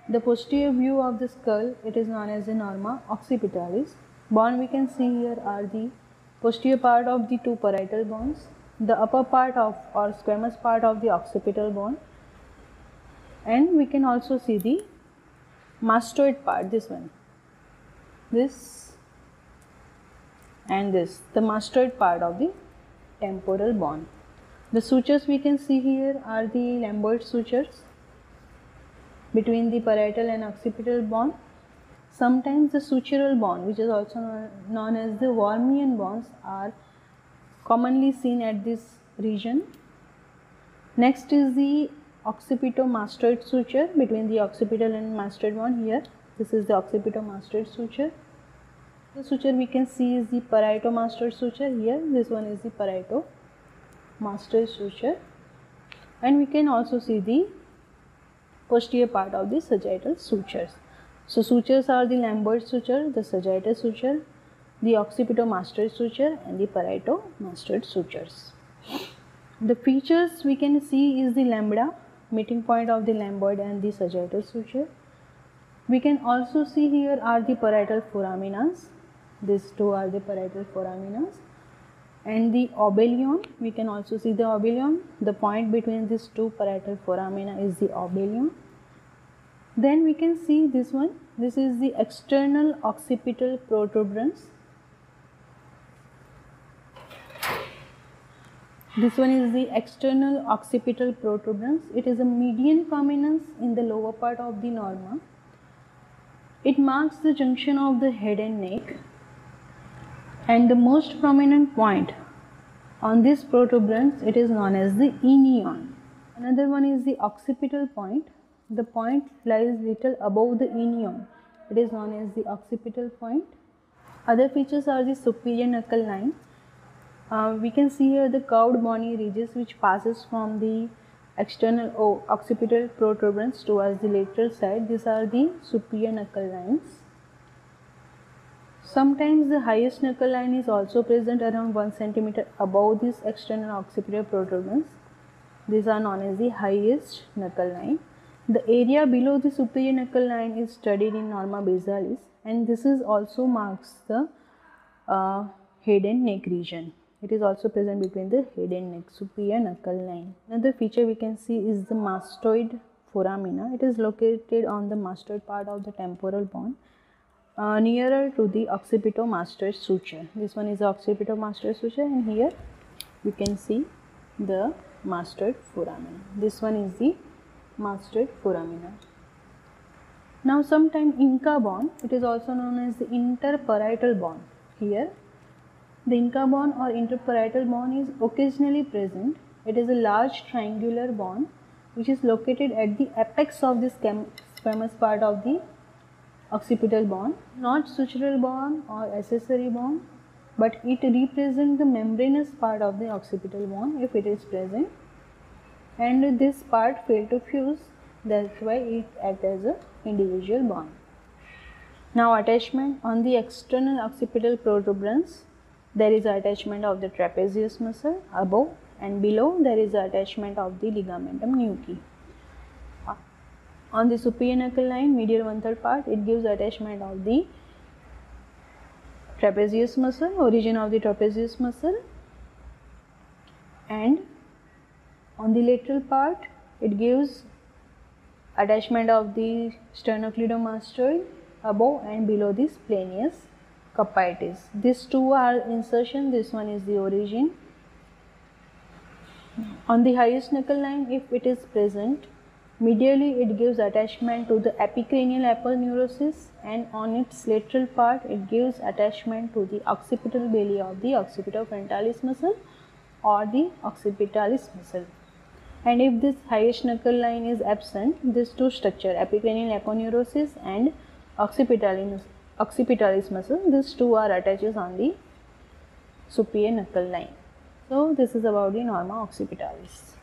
The posterior view of the skull, it is known as the norma occipitalis. Bone we can see here are the posterior part of the two parietal bones, the upper part of or squamous part of the occipital bone, and we can also see the mastoid part, this one, this and this, the mastoid part of the temporal bone. The sutures we can see here are the lamboid sutures between the parietal and occipital bone. Sometimes the sutural bone, which is also known as the Wormian bones, are commonly seen at this region. Next is the occipitomastoid suture between the occipital and mastoid bone. Here, this is the occipitomastoid suture. The suture we can see is the parietomastoid suture. Here, this one is the parietomastoid suture, and we can also see the posterior part of the sagittal sutures. So, sutures are the lamboid suture, the sagittal suture, the occipitomastoid suture, and the parietomastoid sutures. The features we can see is the lambda, meeting point of the lamboid and the sagittal suture. We can also see here are the parietal foraminas. These two are the parietal foraminas, and the obelion. We can also see the obelion. The point between these two parietal foramina is the obelion. Then we can see this one. This is the external occipital protuberance. This one is the external occipital protuberance. It is a median prominence in the lower part of the norma. It marks the junction of the head and neck, and the most prominent point on this protuberance, it is known as the inion. Another one is the occipital point. The point lies little above the inion. It is known as the occipital point. Other features are the superior knuckle line. We can see here the curved bony ridges which passes from the external occipital protuberance towards the lateral side. These are the superior knuckle lines. Sometimes the highest knuckle line is also present around 1 cm above this external occipital protuberance. These are known as the highest knuckle line. The area below the superior knuckle line is studied in norma basalis, and this is also marks the head and neck region. It is also present between the head and neck, superior knuckle line. Another feature we can see is the mastoid foramina. It is located on the mastoid part of the temporal bone, nearer to the occipitomastoid suture. This one is the occipitomastoid suture, and here you can see the mastoid foramina. This one is the mastoid foramina. Now, sometime Inca bone, it is also known as the interparietal bone. Here, the Inca bone or interparietal bone is occasionally present. It is a large triangular bone which is located at the apex of the squamous part of the occipital bone, not sutural bone or accessory bone, but it represents the membranous part of the occipital bone if it is present, and this part failed to fuse, that's why it acts as a individual bone. Now, attachment on the external occipital protuberance, there is attachment of the trapezius muscle above, and below there is attachment of the ligamentum nuchae. On the superior knuckle line, medial 1/3 part, it gives attachment of the trapezius muscle, origin of the trapezius muscle, and on the lateral part, it gives attachment of the sternocleidomastoid above and below the splenius capitis. These two are insertion, this one is the origin. On the highest knuckle line, if it is present, medially it gives attachment to the epicranial aponeurosis, and on its lateral part it gives attachment to the occipital belly of the occipitofrontalis muscle or the occipitalis muscle. And if this highest knuckle line is absent, these two structure, epicranial aponeurosis and occipitalis muscle, these two are attached on the superior knuckle line. So, this is about the norma occipitalis.